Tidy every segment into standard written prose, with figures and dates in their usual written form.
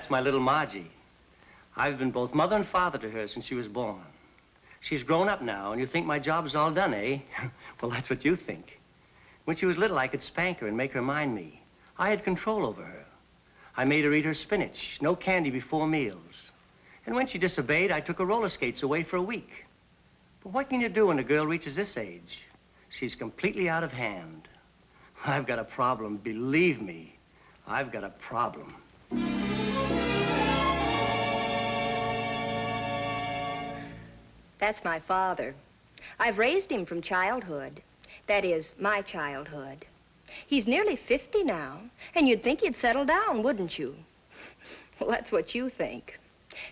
That's my little Margie. I've been both mother and father to her since she was born. She's grown up now, and you think my job's all done, eh? Well, that's what you think. When she was little, I could spank her and make her mind me. I had control over her. I made her eat her spinach, no candy before meals. And when she disobeyed, I took her roller skates away for a week. But what can you do when a girl reaches this age? She's completely out of hand. I've got a problem, believe me. I've got a problem. That's my father. I've raised him from childhood. That is, my childhood. He's nearly 50 now, and you'd think he'd settle down, wouldn't you? Well, that's what you think.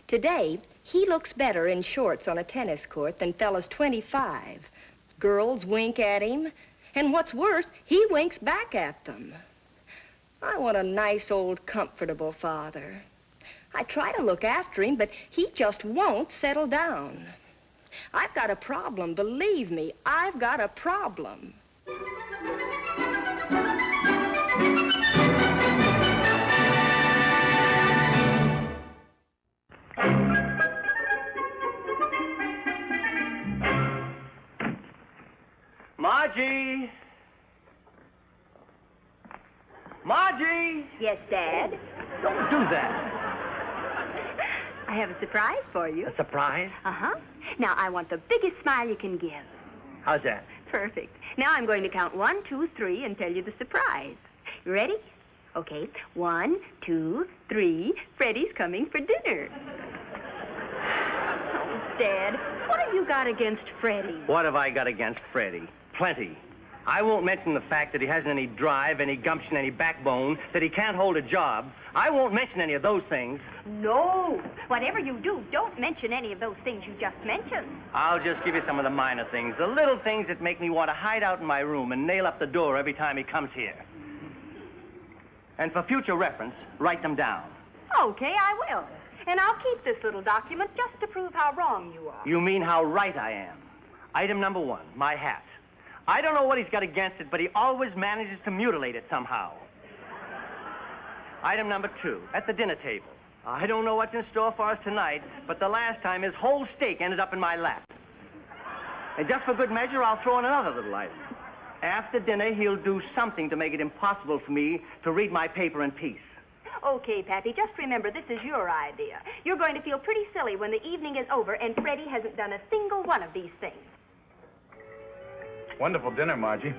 Today, he looks better in shorts on a tennis court than fellas 25. Girls wink at him, and what's worse, he winks back at them. I want a nice, old, comfortable father. I try to look after him, but he just won't settle down. I've got a problem, believe me, I've got a problem. Margie! Margie! Yes, Dad? Don't do that. I have a surprise for you. A surprise? Uh-huh. Now, I want the biggest smile you can give. How's that? Perfect. Now I'm going to count 1, 2, 3 and tell you the surprise. You ready? Okay. 1, 2, 3. Freddie's coming for dinner. Oh, Dad, what have you got against Freddie? What have I got against Freddie? Plenty. I won't mention the fact that he hasn't any drive, any gumption, any backbone, that he can't hold a job. I won't mention any of those things. No. Whatever you do, don't mention any of those things you just mentioned. I'll just give you some of the minor things, the little things that make me want to hide out in my room and nail up the door every time he comes here. And for future reference, write them down. Okay, I will. And I'll keep this little document just to prove how wrong you are. You mean how right I am. Item number 1, my hat. I don't know what he's got against it, but he always manages to mutilate it somehow. Item number 2, at the dinner table. I don't know what's in store for us tonight, but the last time his whole steak ended up in my lap. And just for good measure, I'll throw in another little item. After dinner, he'll do something to make it impossible for me to read my paper in peace. Okay, Pappy, just remember this is your idea. You're going to feel pretty silly when the evening is over and Freddie hasn't done a single one of these things. Wonderful dinner, Margie.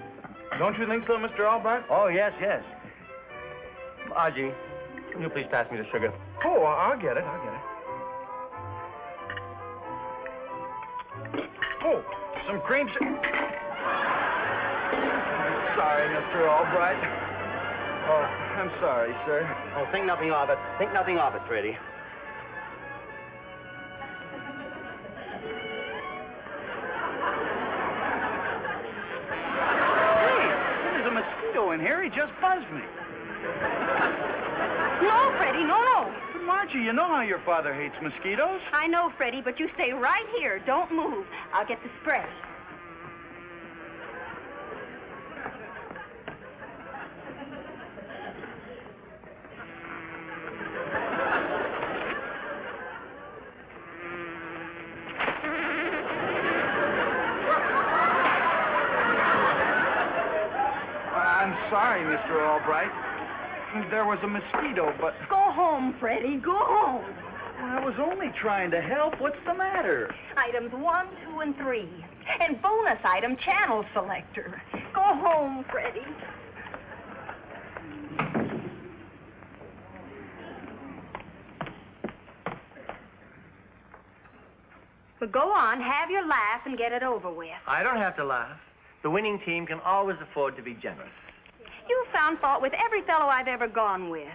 Don't you think so, Mr. Albright? Oh, yes, yes. Margie, can you please pass me the sugar? Oh, I'll get it. Oh, some cream. I'm sorry, Mr. Albright. Oh, I'm sorry, sir. Oh, think nothing of it. Think nothing of it, Freddie. In here, he just buzzed me. No, Freddie, no. But Margie, you know how your father hates mosquitoes. I know, Freddie, but you stay right here. Don't move. I'll get the spray. Sorry, Mr. Albright. There was a mosquito, but... Go home, Freddie. Go home. I was only trying to help. What's the matter? Items 1, 2, and 3. And bonus item, channel selector. Go home, Freddie. Well, go on, have your laugh and get it over with. I don't have to laugh. The winning team can always afford to be generous. You found fault with every fellow I've ever gone with.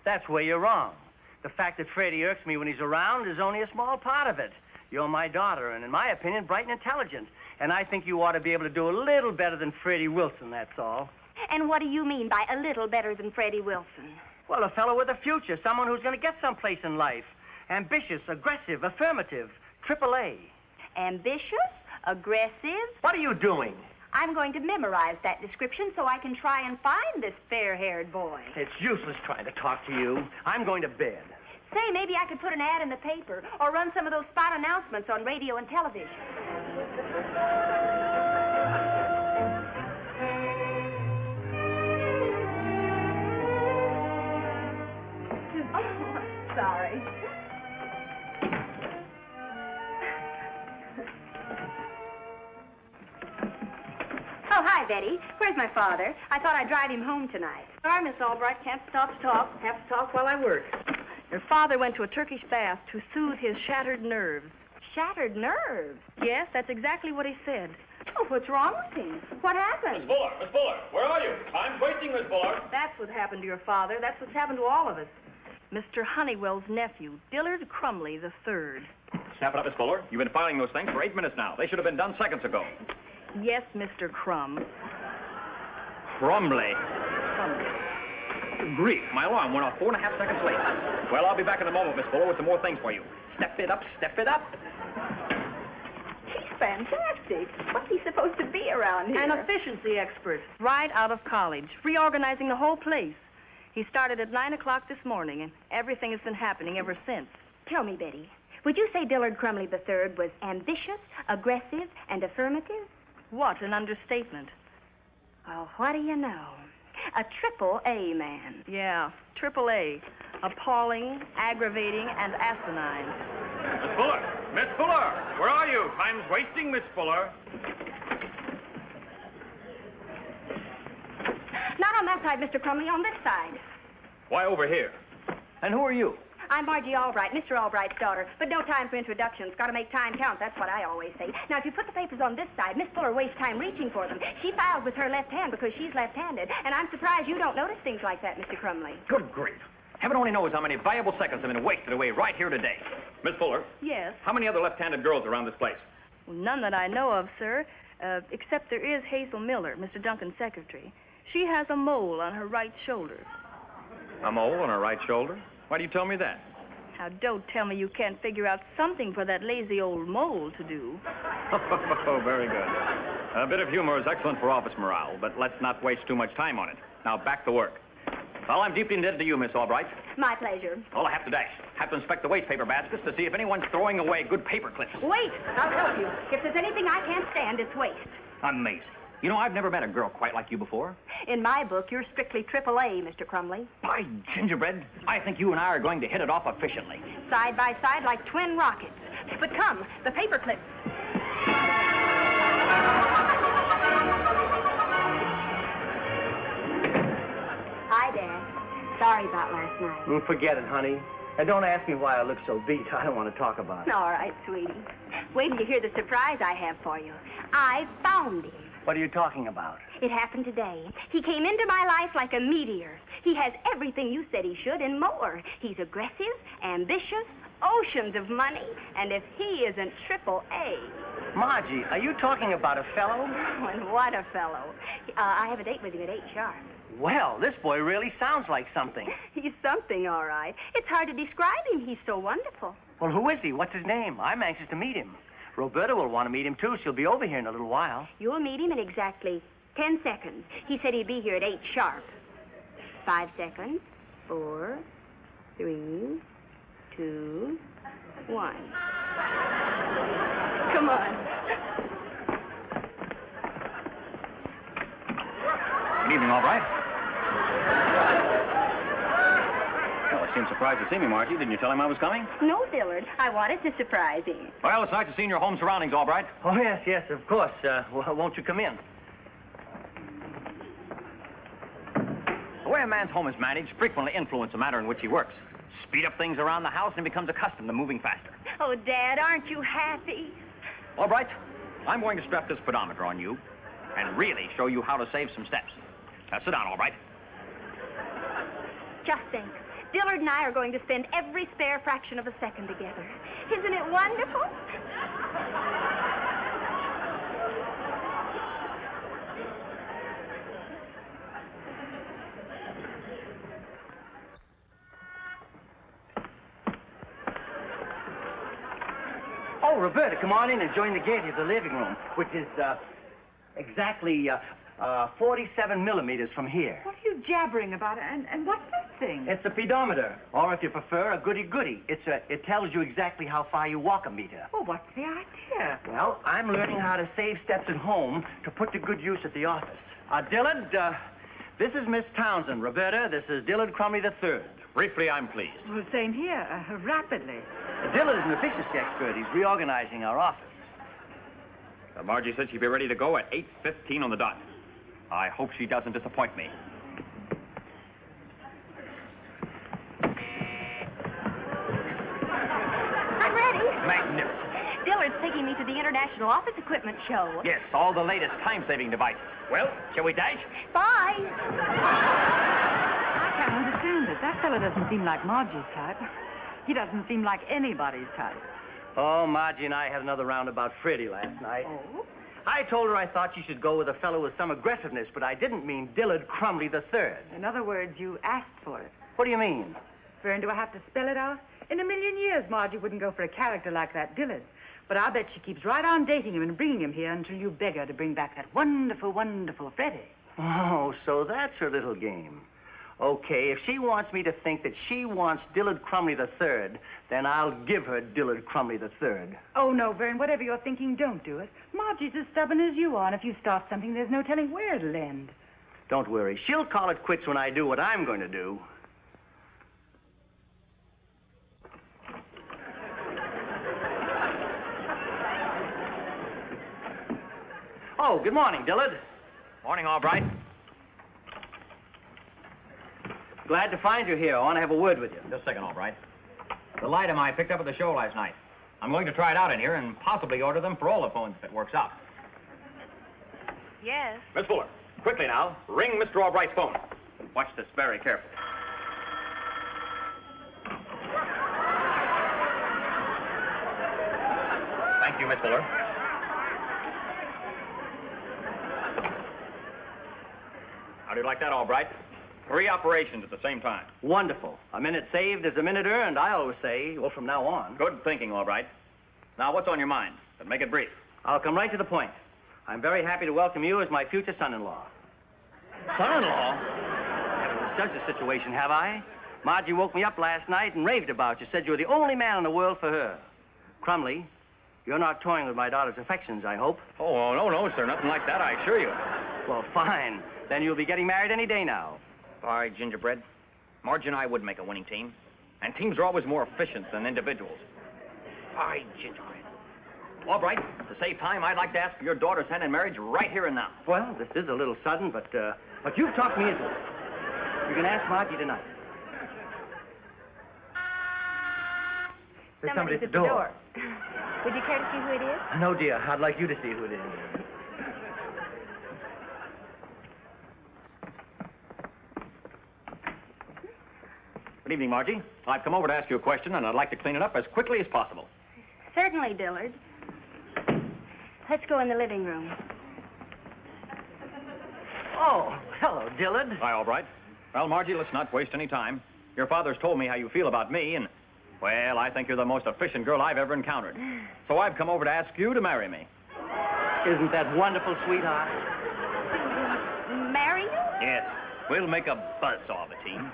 That's where you're wrong. The fact that Freddie irks me when he's around is only a small part of it. You're my daughter, and in my opinion, bright and intelligent. And I think you ought to be able to do a little better than Freddie Wilson, that's all. And what do you mean by a little better than Freddie Wilson? Well, a fellow with a future, someone who's going to get someplace in life. Ambitious, aggressive, affirmative, AAA. Ambitious, aggressive. What are you doing? I'm going to memorize that description so I can try and find this fair-haired boy. It's useless trying to talk to you. I'm going to bed. Say, maybe I could put an ad in the paper or run some of those spot announcements on radio and television. Oh, sorry. Oh, hi, Betty. Where's my father? I thought I'd drive him home tonight. Sorry, Miss Albright. Can't stop to talk. Have to talk while I work. Your father went to a Turkish bath to soothe his shattered nerves. Shattered nerves? Yes, that's exactly what he said. Oh, what's wrong with him? What happened? Miss Fuller, where are you? Time's wasting, Miss Fuller. That's what happened to your father. That's what's happened to all of us. Mr. Honeywell's nephew, Dillard Crumley III. Snap it up, Miss Fuller. You've been filing those things for 8 minutes now. They should have been done seconds ago. Yes, Mr. Crumb. Crumley. Crumley. Grief, my alarm went off 4.5 seconds late. Well, I'll be back in a moment, Miss Fuller, with some more things for you. Step it up, step it up. He's fantastic. What's he supposed to be around here? An efficiency expert, right out of college, reorganizing the whole place. He started at 9 o'clock this morning, and everything has been happening ever since. Tell me, Betty, would you say Dillard Crumley III was ambitious, aggressive, and affirmative? What an understatement. Oh, what do you know? A AAA man. Yeah, AAA. Appalling, aggravating, and asinine. Miss Fuller! Miss Fuller! Where are you? Time's wasting, Miss Fuller. Not on that side, Mr. Crumley, on this side. Why over here? And who are you? I'm Margie Albright, Mr. Albright's daughter, but no time for introductions. Got to make time count, that's what I always say. Now, if you put the papers on this side, Miss Fuller wastes time reaching for them. She files with her left hand because she's left-handed, and I'm surprised you don't notice things like that, Mr. Crumley. Good grief. Heaven only knows how many valuable seconds have been wasted away right here today. Miss Fuller, Yes. how many other left-handed girls around this place? Well, none that I know of, sir, except there is Hazel Miller, Mr. Duncan's secretary. She has a mole on her right shoulder. A mole on her right shoulder? Why do you tell me that? Now, don't tell me you can't figure out something for that lazy old mole to do. Oh, very good. A bit of humor is excellent for office morale, but let's not waste too much time on it. Now, back to work. Well, I'm deeply indebted to you, Miss Albright. My pleasure. All I have to dash. Have to inspect the waste paper baskets to see if anyone's throwing away good paper clips. Wait, I'll help you. If there's anything I can't stand, it's waste. Amazing. You know, I've never met a girl quite like you before. In my book, you're strictly AAA, Mr. Crumley. By gingerbread, I think you and I are going to hit it off efficiently. Side by side like twin rockets. But come, the paper clips. Hi, Dad. Sorry about last night. Forget it, honey. And don't ask me why I look so beat. I don't want to talk about it. All right, sweetie. Wait till you hear the surprise I have for you. I found him. What are you talking about? It happened today. He came into my life like a meteor. He has everything you said he should and more. He's aggressive, ambitious, oceans of money, and if he isn't AAA. Margie, are you talking about a fellow? Oh, and what a fellow. I have a date with him at 8 sharp. Well, this boy really sounds like something. He's something, all right. It's hard to describe him. He's so wonderful. Well, who is he? What's his name? I'm anxious to meet him. Roberta will want to meet him, too. She'll be over here in a little while. You'll meet him in exactly 10 seconds. He said he'd be here at 8 sharp. 5 seconds. 4, 3, 2, 1. Come on. Good evening, Albright. Well, he seemed surprised to see me, Margie. Didn't you tell him I was coming? No, Dillard. I wanted to surprise him. Well, it's nice to see you in your home surroundings, Albright. Oh, yes, of course. Won't you come in? The way a man's home is managed frequently influences the manner in which he works. Speed up things around the house and he becomes accustomed to moving faster. Oh, Dad, aren't you happy? Albright, I'm going to strap this pedometer on you and really show you how to save some steps. Now, sit down, Albright. Just think. Dillard and I are going to spend every spare fraction of a second together. Isn't it wonderful? Oh, Roberta, come on in and join the gaiety of the living room, which is exactly 47 millimeters from here. What are you jabbering about? And what's this thing? It's a pedometer, or if you prefer, a goody-goody. It tells you exactly how far you walk a meter. Well, what's the idea? Well, I'm learning how to save steps at home to put to good use at the office. Dillard, this is Miss Townsend. Roberta, this is Dillard Crumley III. Briefly, I'm pleased. Well, same here, rapidly. Dillard is an efficiency expert. He's reorganizing our office. Margie said she'd be ready to go at 8:15 on the dot. I hope she doesn't disappoint me. I'm ready. Magnificent. Dillard's taking me to the International Office Equipment Show. Yes, all the latest time-saving devices. Well, shall we dash? Bye. I can't understand it. That fellow doesn't seem like Margie's type. He doesn't seem like anybody's type. Oh, Margie and I had another round about Freddie last night. Oh? I told her I thought she should go with a fellow with some aggressiveness, but I didn't mean Dillard Crumley III. In other words, you asked for it. What do you mean? Vern, do I have to spell it out? In a million years, Margie wouldn't go for a character like that Dillard. But I bet she keeps right on dating him and bringing him here until you beg her to bring back that wonderful, wonderful Freddie. Oh, so that's her little game. Okay, if she wants me to think that she wants Dillard Crumley III, then I'll give her Dillard Crumley III. Oh, no, Vern, whatever you're thinking, don't do it. Margie's as stubborn as you are, and if you start something, there's no telling where it'll end. Don't worry. She'll call it quits when I do what I'm going to do. Oh, good morning, Dillard. Morning, Albright. Glad to find you here. I want to have a word with you. Just a second, Albright. The Lightem I picked up at the show last night. I'm going to try it out in here and possibly order them for all the phones if it works out. Yes. Miss Fuller, quickly now, ring Mr. Albright's phone. Watch this very carefully. Thank you, Miss Fuller. How do you like that, Albright? 3 operations at the same time. Wonderful. A minute saved is a minute earned, I always say. Well, from now on. Good thinking, Albright. Now, what's on your mind? But make it brief. I'll come right to the point. I'm very happy to welcome you as my future son-in-law. Son-in-law? Haven't misjudged the situation, have I? Margie woke me up last night and raved about you. Said you were the only man in the world for her. Crumley, you're not toying with my daughter's affections, I hope. Oh, no, sir. Nothing like that, I assure you. Well, fine. Then you'll be getting married any day now. All right, Gingerbread. Margie and I would make a winning team. And teams are always more efficient than individuals. All right, Gingerbread. All right, to save time, I'd like to ask for your daughter's hand in marriage right here and now. Well, this is a little sudden, but you've talked me into it. You can ask Margie tonight. There's somebody at the door. Would you care to see who it is? No, dear. I'd like you to see who it is. Good evening, Margie. I've come over to ask you a question, and I'd like to clean it up as quickly as possible. Certainly, Dillard. Let's go in the living room. Oh, hello, Dillard. Hi, Albright. Well, Margie, let's not waste any time. Your father's told me how you feel about me, and, well, I think you're the most efficient girl I've ever encountered. So I've come over to ask you to marry me. Isn't that wonderful, sweetheart? Marry you? Yes. We'll make a buzzsaw of a team.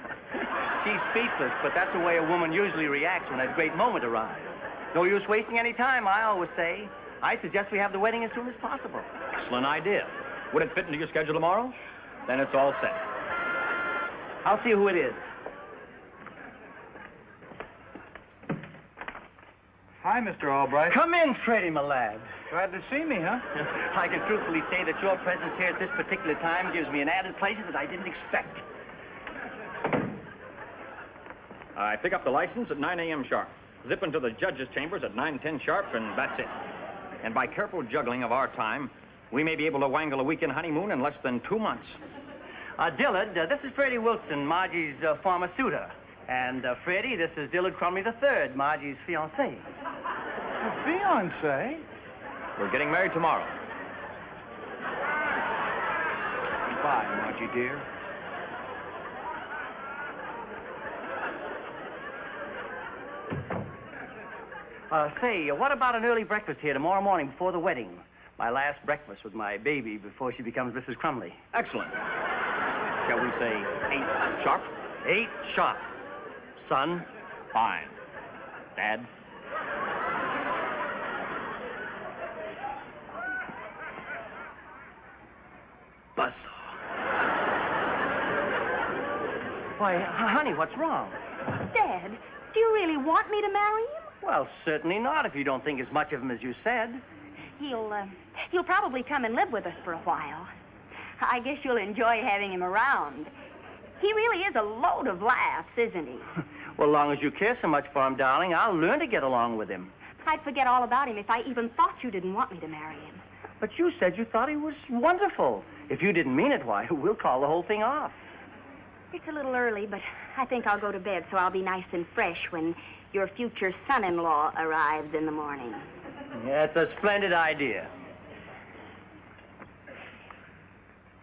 She's speechless, but that's the way a woman usually reacts when a great moment arrives. No use wasting any time, I always say. I suggest we have the wedding as soon as possible. Excellent idea. Would it fit into your schedule tomorrow? Then it's all set. I'll see who it is. Hi, Mr. Albright. Come in, Freddie, my lad. Glad to see me, huh? I can truthfully say that your presence here at this particular time gives me an added pleasure that I didn't expect. I pick up the license at 9 a.m. sharp. Zip into the judge's chambers at 9:10 sharp, and that's it. And by careful juggling of our time, we may be able to wangle a weekend honeymoon in less than 2 months. Dillard, this is Freddie Wilson, Margie's former suitor. And, Freddie, this is Dillard Crumley III, Margie's fiancé. A fiancé? We're getting married tomorrow. Bye, Margie, dear. Say, what about an early breakfast here tomorrow morning before the wedding? My last breakfast with my baby before she becomes Mrs. Crumley. Excellent. Shall we say 8 sharp? 8 sharp. Son? Fine. Dad? Buzzsaw. Why, honey, what's wrong? Dad, do you really want me to marry him? Well, certainly not if you don't think as much of him as you said. He'll probably come and live with us for a while. I guess you'll enjoy having him around. He really is a load of laughs, isn't he? Well, as long as you care so much for him, darling, I'll learn to get along with him. I'd forget all about him if I even thought you didn't want me to marry him. But you said you thought he was wonderful. If you didn't mean it, why, we'll call the whole thing off. It's a little early, but I think I'll go to bed so I'll be nice and fresh when your future son-in-law arrives in the morning. Yeah, it's a splendid idea.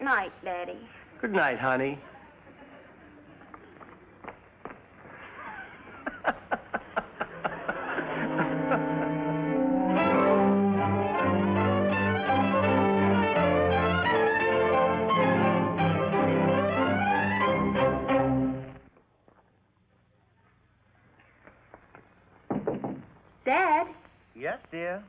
Night, Daddy. Good night, honey. Dad? Yes, dear.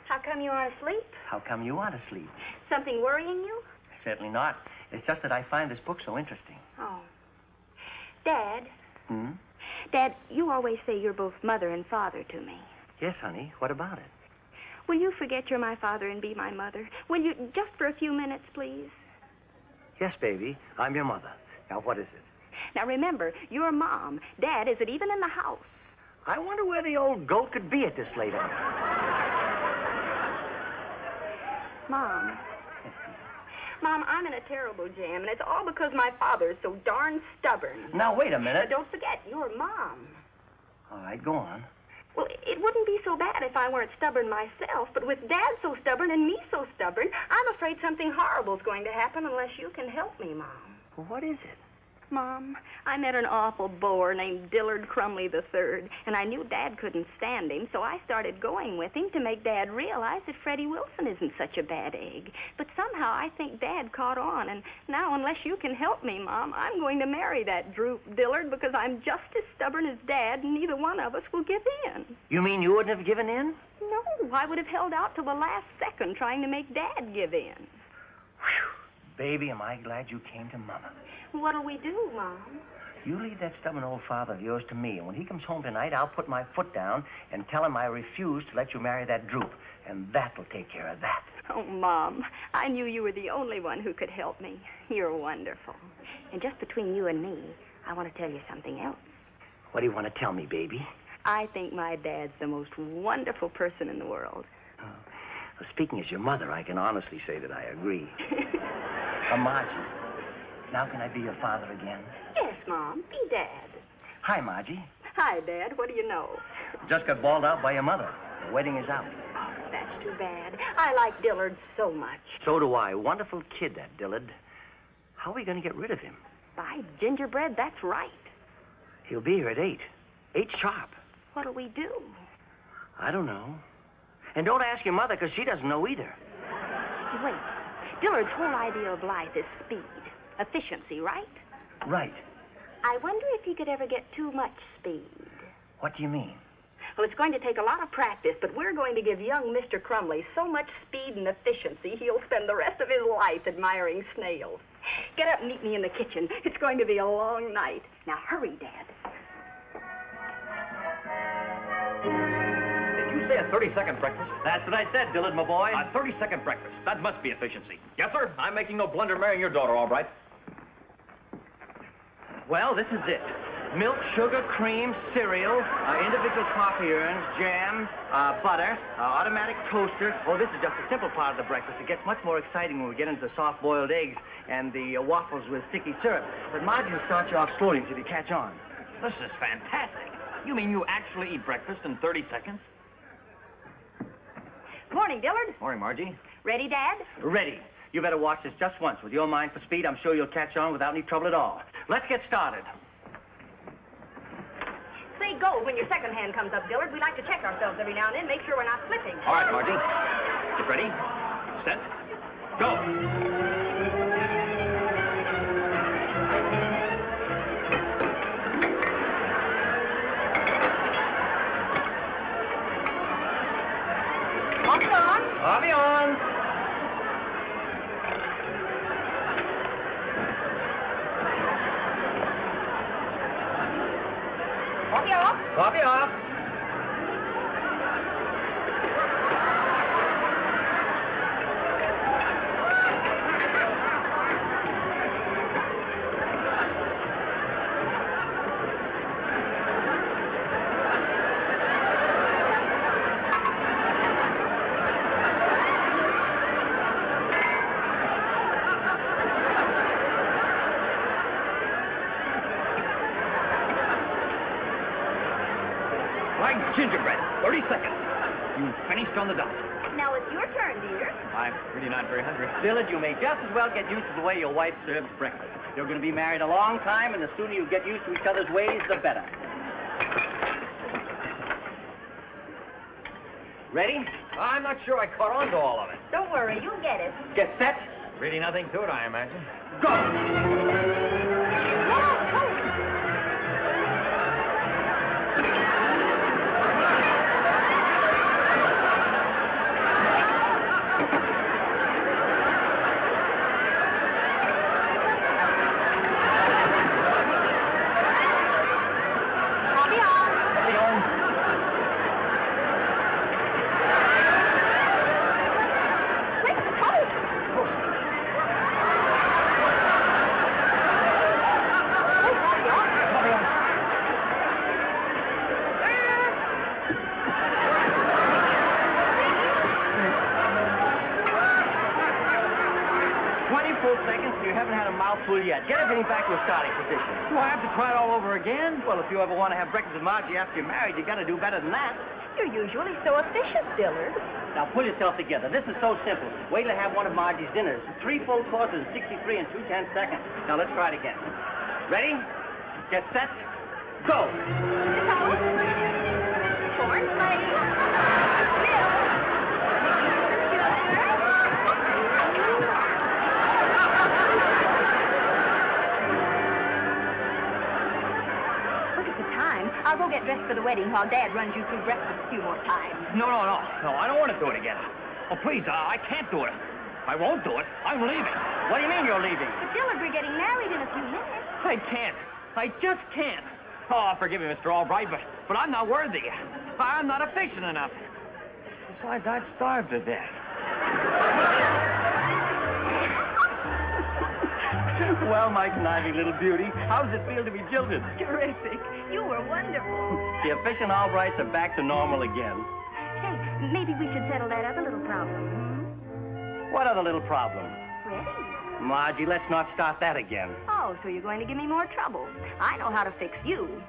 How come you aren't asleep? How come you aren't asleep? Something worrying you? Certainly not. It's just that I find this book so interesting. Oh. Dad? Hmm? Dad, you always say you're both mother and father to me. Yes, honey. What about it? Will you forget you're my father and be my mother? Will you, just for a few minutes, please? Yes, baby. I'm your mother. Now, what is it? Now, remember, you're Mom. Dad isn't even in the house. I wonder where the old goat could be at this late hour. Mom. Mom, I'm in a terrible jam, and it's all because my father's so darn stubborn. Now, wait a minute. Now, don't forget, you're Mom. All right, go on. Well, it wouldn't be so bad if I weren't stubborn myself, but with Dad so stubborn and me so stubborn, I'm afraid something horrible's going to happen unless you can help me, Mom. Well, what is it? Mom, I met an awful bore named Dillard Crumley III, and I knew Dad couldn't stand him, so I started going with him to make Dad realize that Freddie Wilson isn't such a bad egg. But somehow I think Dad caught on, and now unless you can help me, Mom, I'm going to marry that droop Dillard because I'm just as stubborn as Dad, and neither one of us will give in. You mean you wouldn't have given in? No, I would have held out till the last second trying to make Dad give in. Whew. Baby, am I glad you came to Mama. What'll we do, Mom? You leave that stubborn old father of yours to me, and when he comes home tonight, I'll put my foot down and tell him I refuse to let you marry that droop, and that'll take care of that. Oh, Mom, I knew you were the only one who could help me. You're wonderful. And just between you and me, I want to tell you something else. What do you want to tell me, baby? I think my dad's the most wonderful person in the world. Well, speaking as your mother, I can honestly say that I agree. Margie, now can I be your father again? Yes, Mom. Be Dad. Hi, Margie. Hi, Dad. What do you know? Just got bawled out by your mother. The wedding is out. Oh, that's too bad. I like Dillard so much. So do I. Wonderful kid, that Dillard. How are we going to get rid of him? By gingerbread, that's right. He'll be here at 8. 8 sharp. What'll we do? I don't know. And don't ask your mother, because she doesn't know either. Wait. Dillard's whole idea of life is speed. Efficiency, right? Right. I wonder if he could ever get too much speed. What do you mean? Well, it's going to take a lot of practice, but we're going to give young Mr. Crumley so much speed and efficiency, he'll spend the rest of his life admiring snails. Get up and meet me in the kitchen. It's going to be a long night. Now, hurry, Dad. Did you say a 30-second breakfast? That's what I said, Dillard, my boy. A 30-second breakfast. That must be efficiency. Yes, sir. I'm making no blunder marrying your daughter, all right. Well, this is it. Milk, sugar, cream, cereal, individual coffee urns, jam, butter, automatic toaster. Oh, this is just a simple part of the breakfast. It gets much more exciting when we get into the soft-boiled eggs and the waffles with sticky syrup. But Margie will start you off slowly until you catch on. This is fantastic. You mean you actually eat breakfast in 30 seconds? Morning, Dillard. Morning, Margie. Ready, Dad? Ready. You better watch this just once. With your mind for speed, I'm sure you'll catch on without any trouble at all. Let's get started. Say go when your second hand comes up, Dillard. We like to check ourselves every now and then, make sure we're not slipping. All right, Margie. Get ready. Set. Go. Coffee on. Coffee on. Coffee off. Coffee off. Like gingerbread. 30 seconds. You finished on the dot. Now it's your turn, dear. I'm really not very hungry. Dillard, you may just as well get used to the way your wife serves breakfast. You're going to be married a long time, and the sooner you get used to each other's ways, the better. Ready? I'm not sure I caught on to all of it. Don't worry, you'll get it. Get set. Really nothing to it, I imagine. Go! Coffee on. Coffee on. Quick, toast. Coffee on. 20 full seconds, and you haven't had a mouthful yet. Get everything back to a starting position. Do I have to try it all over again? Well, if you ever want to have breakfast with Margie after you're married, you got to do better than that. You're usually so efficient, Dillard. Now, pull yourself together. This is so simple. Wait till I have one of Margie's dinners. 3 full courses, 63 and 2/10 seconds. Now, let's try it again. Ready? Get set. Go! Toast. Corn flakes. Milk. Look at the time. I'll go get dressed for the wedding while Dad runs you through breakfast a few more times. No, I don't want to do it again. Oh, please, I can't do it. I won't do it. I'm leaving. What do you mean you're leaving? But Dillard, we're getting married in a few minutes. I can't. I just can't. Oh, forgive me, Mr. Albright, but I'm not worthy. I'm not efficient enough. Besides, I'd starve to death. Well, my conniving little beauty, how does it feel to be jilted? Terrific. You were wonderful. The efficient Albrights are back to normal again. Say, maybe we should settle that other little problem. What other little problem? Freddie. Margie, let's not start that again. Oh, so you're going to give me more trouble. I know how to fix you.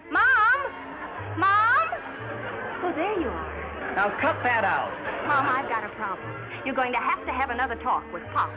Mom! Mom! Oh, there you are. Now, cut that out. Mom, I've got a problem. You're going to have another talk with Pop.